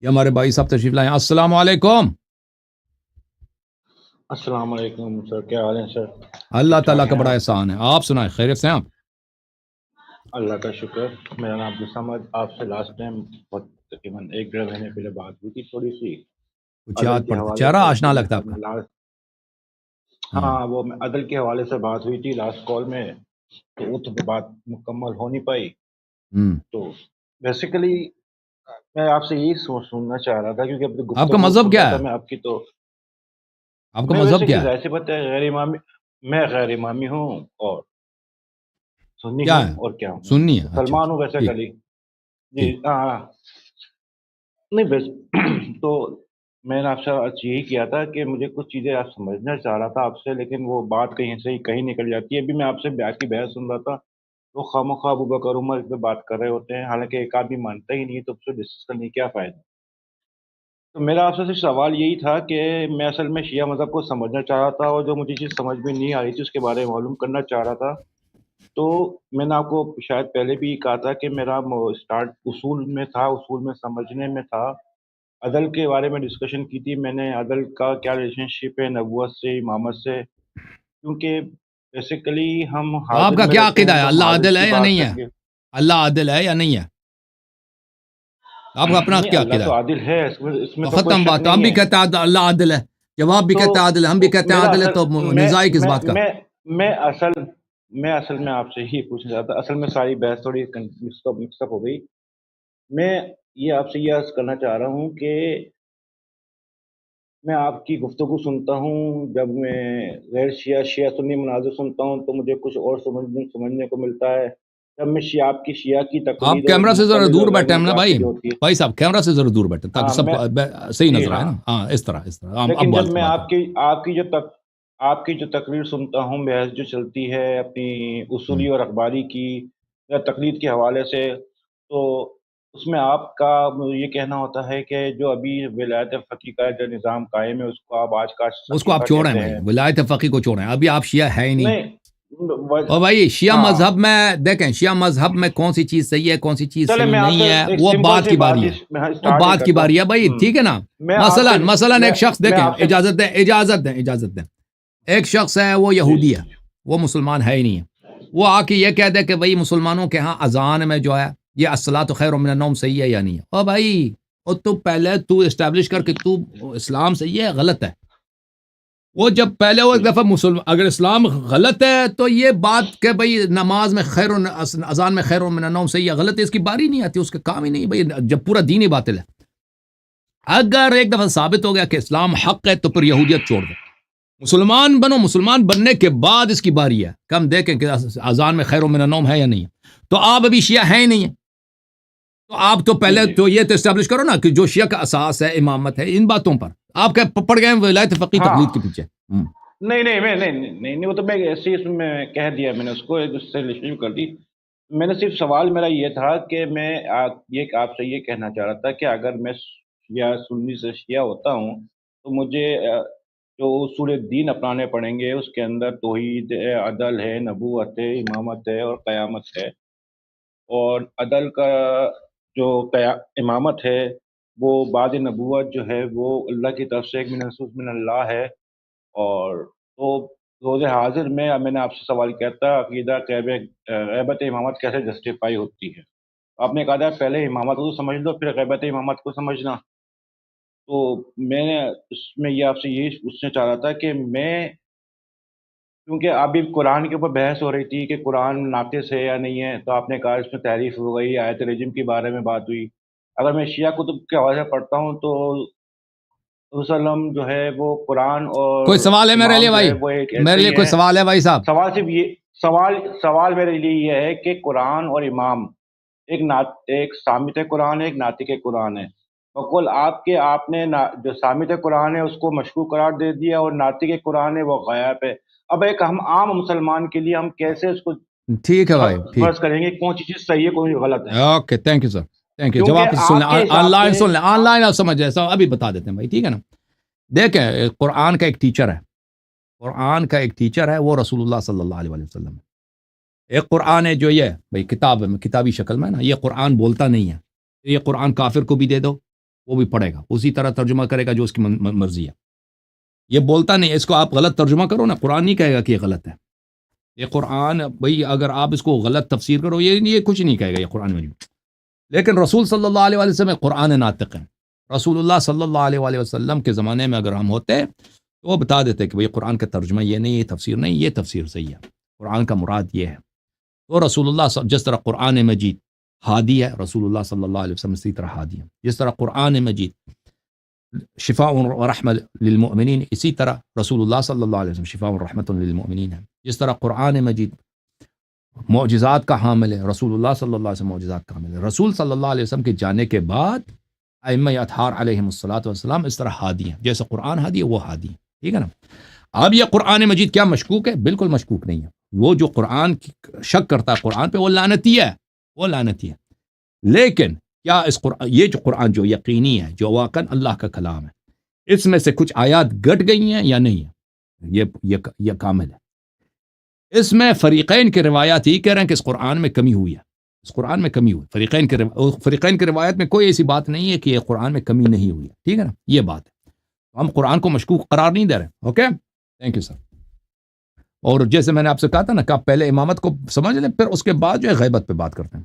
یہ ہمارے بھائی صاحب تشریف لائیں. السلام علیکم. السلام علیکم سر، کیا حال ہے سر؟ اللہ ٹھیک تعالیٰ ٹھاک کا ہیں بڑا آپ؟ احسان ہے. آپ سنائیں، خیریت سے ہیں آپ؟ اللہ کا شکر. میرا نام عبدالصمد. آپ سے لاسٹ ٹائم تقریباً 1 ڈیڑھ مہینے پہلے بات ہوئی تھی، تھوڑی سی کچھ عدل یاد کے پڑتا، حوالے چہرہ سے. آشنا تو لگتا ہے آپ کا. ہاں. ہاں وہ عدل کے حوالے سے بات ہوئی تھی لاسٹ کال میں، تو وہ تو بات مکمل ہو نہیں پائی. ہوں. تو بیسیکلی میں آپ سے یہی سننا چاہ رہا تھا، کیونکہ اب آپ کا گفتگو مذہب سن کیا رہا تھا ہے؟ میں آپ کی. تو آپ کا میں مذہب ویسے کہ کیا ہے؟ ظاہر سی بات ہے غیر امامی، میں غیر امامی ہوں اور سنی کیا ہوں. ہے؟ اور کیا ہوں، سننی ہے. اچھا مسلمان اچھا. ہوں ویسے ٹھیک کلی. جی ٹھیک. ہاں. نہیں بس تو میں نے آپ سے آج یہی کیا تھا کہ مجھے کچھ چیزیں آپ سمجھنا چاہ رہا تھا آپ سے، لیکن وہ بات کہیں سے ہی کہیں نکل جاتی ہے. ابھی میں آپ سے کی بحث سن رہا تھا، تو خواہ ابو بکر عمر اس پہ بات کر رہے ہوتے ہیں، حالانکہ ایک آدمی مانتا ہی نہیں، تو اس سے ڈسکس کرنے کی کیا فائدہ. تو میرا آپ سے صرف سوال یہی تھا کہ میں اصل میں شیعہ مذہب کو سمجھنا چاہ رہا تھا، اور جو مجھے چیز سمجھ میں نہیں آ رہی تھی اس کے بارے میں معلوم کرنا چاہ رہا تھا. تو میں نے آپ کو شاید پہلے بھی کہا تھا کہ میرا اسٹارٹ اصول میں سمجھنے میں تھا. عدل کے بارے میں ڈسکشن کی تھی میں نے، عدل کا کیا ریلیشن شپ ہے نبوت سے، امامت سے. کیونکہ بیسیکلی ہم تو آپ حاضر کا میں کیا رہتے عقیدہ ہیں ہے؟ تو ہم اللہ حاضر عادل کی ہے یا بات نہیں ہے؟ کریں گے. اللہ عادل ہے یا نہیں ہے؟ آپ کا اپنا نہیں، کیا اللہ عقیدہ تو ہے؟ عادل ہے، اس میں تو تو کوئی ختم شک بات. تو ہم نہیں بھی ہے. کہتے ہیں اللہ عادل ہے، جب آپ بھی تو کہتے ہیں عادل ہے، ہم بھی کہتے ہیں میرا عادل ہے، اصل تو میں نزاع کس میں بات کا؟ میں میں اصل میں اصل میں آپ سے ہی پوچھنا چاہتا. اصل میں ساری بحث تھوڑی مکس اپ ہو گئی. میں یہ آپ سے یہ عرض کرنا چاہ رہا ہوں کہ میں آپ کی گفتگو سنتا ہوں، جب میں غیر شیعہ سنی مناظر سنتا ہوں تو مجھے کچھ اور سمجھنے کو ملتا ہے. جب میں شیعہ کی آپ تقلید اور کیمرہ سے ذرا مقلد دور اور غیر بیٹھے ہیں نا بھائی. متعصب ہوتی ہے. بھائی صاحب کیمرہ سے ذرا دور بیٹھے تاکہ ہاں سب میں کو صحیح جی نظر آئے ہاں. نا. ہاں اس طرح اب لیکن جب بات میں بات آپ کریں. کی آپ کی جو آپ کی جو تقریر سنتا ہوں، بحث جو چلتی ہے اپنی ہوں. اصولی اور اخباری کی یا تقلید کے حوالے سے، تو اس میں آپ کا یہ کہنا ہوتا ہے کہ جو ابھی ولایت فقیہ کا جو نظام قائم ہے اس کو آپ آج کا اس کو آپ سقیفہ چھوڑیں کہتے بھائی، ہیں. ولایت فقیہ کو چھوڑیں. ابھی آپ شیعہ ہے ہی نہیں. نہیں اور بھائی شیعہ ہاں مذہب میں دیکھیں، شیعہ مذہب میں کون سی چیز صحیح ہے کون سی چیز چلے صحیح میں آپ سے نہیں ہے، ایک وہ سمپل بات سی کی بات باری ہے. وہ اسٹارٹ ہی بات کی کرتا باری ہے بھائی، ہوں. ٹھیک ہے نا. میں آپ سے مثلا ایک شخص میں دیکھیں، آپ سے اجازت دیں. ایک شخص ہے وہ جی یہودی ہے، وہ مسلمان ہے ہی نہیں ہے. وہ آ کے یہ کہہ دے کہ بھائی مسلمانوں کے ہاں اذان میں جو ہے یہ الصلاۃ خیر من النوم صحیح ہے یا نہیں ہے. او بھائی اور تو پہلے تو اسٹیبلش کر کے تو اسلام صحیح ہے غلط ہے. وہ جب پہلے وہ ایک جی دفعہ اگر اسلام غلط ہے تو یہ بات کہ بھئی نماز میں اذان میں خیر من النوم صحیح ہے غلط ہے، اس کی باری نہیں آتی، اس کا کام ہی نہیں بھئی. جب پورا دین ہی باطل ہے. اگر ایک دفعہ ثابت ہو گیا کہ اسلام حق ہے تو پھر یہودیت چھوڑ دو، مسلمان بنو. مسلمان بننے کے بعد اس کی باری ہے کہ ہم دیکھیں کہ اذان میں خیر من النوم ہے یا نہیں ہے. تو آپ ابھی شیعہ ہیں ہی نہیں ہے، تو آپ تو جی پہلے جی تو یہ تو اسٹیبلش کرو نا کہ جو شیعہ کا اساس ہے امامت ہے. ان باتوں پر آپ پڑ گئے ولایت فقیہ ہاں. تقلید کے پیچھے. نہیں میں نہیں وہ تو میں ایسے ہی اس میں کہہ دیا میں نے اس کو، اس سے ریلیشن کر دی. میں نے صرف سوال میرا یہ تھا کہ میں آپ سے یہ کہنا چاہ رہا تھا کہ اگر میں شیعہ سنی سے شیعہ ہوتا ہوں تو مجھے جو اصول دین اپنانے پڑیں گے، اس کے اندر توحید ہے، عدل ہے، نبوت ہے، امامت ہے اور قیامت ہے. اور عدل کا جو امامت ہے وہ بعد نبوت جو ہے وہ اللہ کی طرف سے ایک من اللہ ہے. اور تو روز حاضر میں نے آپ سے سوال کیا تھا عقیدہ غیبت امامت کیسے جسٹیفائی ہوتی ہے. آپ نے کہا تھا پہلے امامت کو سمجھ لو پھر غیبت امامت کو سمجھنا. تو میں نے اس میں یہ آپ سے یہی پوچھنا چاہ رہا تھا کہ میں، کیونکہ ابھی قرآن کے اوپر بحث ہو رہی تھی کہ قرآن ناقص ہے یا نہیں ہے، تو آپ نے کہا اس میں تحریف ہو گئی، آیت رجم کے بارے میں بات ہوئی. اگر میں شیعہ کتب کے حوالے سے پڑھتا ہوں تو وسلم جو ہے وہ قرآن اور کوئی سوال ہے میرے لیے امام جو ہے بھائی؟ وہ ایک میرے ایسے لیے ہی کوئی ہیں. سوال ہے بھائی صاحب؟ سوال صرف یہ سوال میرے لیے یہ ہے کہ قرآن اور امام ایک سامت قرآن ہے، ایک ناطق قرآن ہے. بقول آپ نے جو سامت قرآن ہے اس کو مشکوک قرار دے دیا اور ناطق قرآن ہے وہ غائب ہے. اب ایک ہم عام مسلمان کے لیے ہم کیسے اس کو ٹھیک ہے بھائی، ٹھیک. فرض کریں گے کون سی چیز صحیح ہے کون سی غلط ہے؟ Okay, thank you sir, thank you. جواب کیونکہ سن لیں، آپ کے آن حساب لائن سے سن لیں، آن لائن آپ سمجھ جائے ابھی بتا دیتے ہیں بھائی، ٹھیک ہے نا. دیکھیں قرآن کا ایک ٹیچر ہے، قرآن کا ایک ٹیچر ہے وہ رسول اللہ صلی اللہ علیہ وسلم ہے. ایک قرآن ہے جو یہ بھائی کتاب میں کتابی شکل میں نا، یہ قرآن بولتا نہیں ہے. یہ قرآن کافر کو بھی دے دو، وہ بھی پڑھے گا، اسی طرح ترجمہ کرے گا جو اس کی مرضی ہے. یہ بولتا نہیں اس کو آپ غلط ترجمہ کرو نا، قرآن نہیں کہے گا کہ یہ غلط ہے. یہ قرآن بھئی اگر آپ اس کو غلط تفسیر کرو یہ کچھ نہیں کہے گا، یہ قرآن مجید. لیکن رسول صلی اللہ علیہ وسلم قرآن ناطق ہیں. رسول اللہ صلی اللہ علیہ وسلم کے زمانے میں اگر ہم ہوتے تو وہ بتا دیتے کہ بھئی قرآن کا ترجمہ یہ نہیں، یہ تفسیر نہیں، یہ تفسیر صحیح ہے، قرآن کا مراد یہ ہے. تو رسول اللہ جس طرح قرآن مجید ہادی ہے، رسول اللہ صلی اللہ علیہ وسلم اسی طرح ہادی ہے. جس طرح قرآن مجید شفاء و رحمت للمؤمنین، اسی طرح رسول اللہ صلی اللہ علیہ وسلم شفاء و رحمت للمؤمنین ہے. جس طرح قرآن مجید معجزات کا حامل ہے، رسول اللہ صلی اللہ علیہ وسلم معجزات کا حامل ہے. رسول صلی اللہ علیہ وسلم کے جانے کے بعد ائمہ اطہار علیہم الصلوۃ والسلام اس طرح ہادی ہیں، جیسے قرآن ہادی ہے وہ ہادی ہے. ٹھیک ہے نا. اب یہ قرآن مجید کیا مشکوک ہے؟ بالکل مشکوک نہیں ہے. وہ جو قرآن کی شک کرتا ہے قرآن پہ وہ لعنتی ہے، وہ لعنتی ہے. لیکن کیا اس قرآن، یہ جو قرآن جو یقینی ہے، جو واقعا اللہ کا کلام ہے، اس میں سے کچھ آیات گٹ گئی ہیں یا نہیں ہے؟ یہ کامل ہے. اس میں فریقین کی روایات یہ کہہ رہے ہیں کہ اس قرآن میں کمی ہوئی ہے، اس قرآن میں کمی ہوئی. فریقین کی روایت میں کوئی ایسی بات نہیں ہے کہ یہ قرآن میں کمی نہیں ہوئی ہے. ٹھیک ہے نا، یہ بات ہے. ہم قرآن کو مشکوک قرار نہیں دے رہے. Okay, thank you sir. اور جیسے میں نے آپ سے کہا تھا نا کہ آپ پہلے امامت کو سمجھ لیں، پھر اس کے بعد جو ہے غیبت پہ بات کرتے ہیں.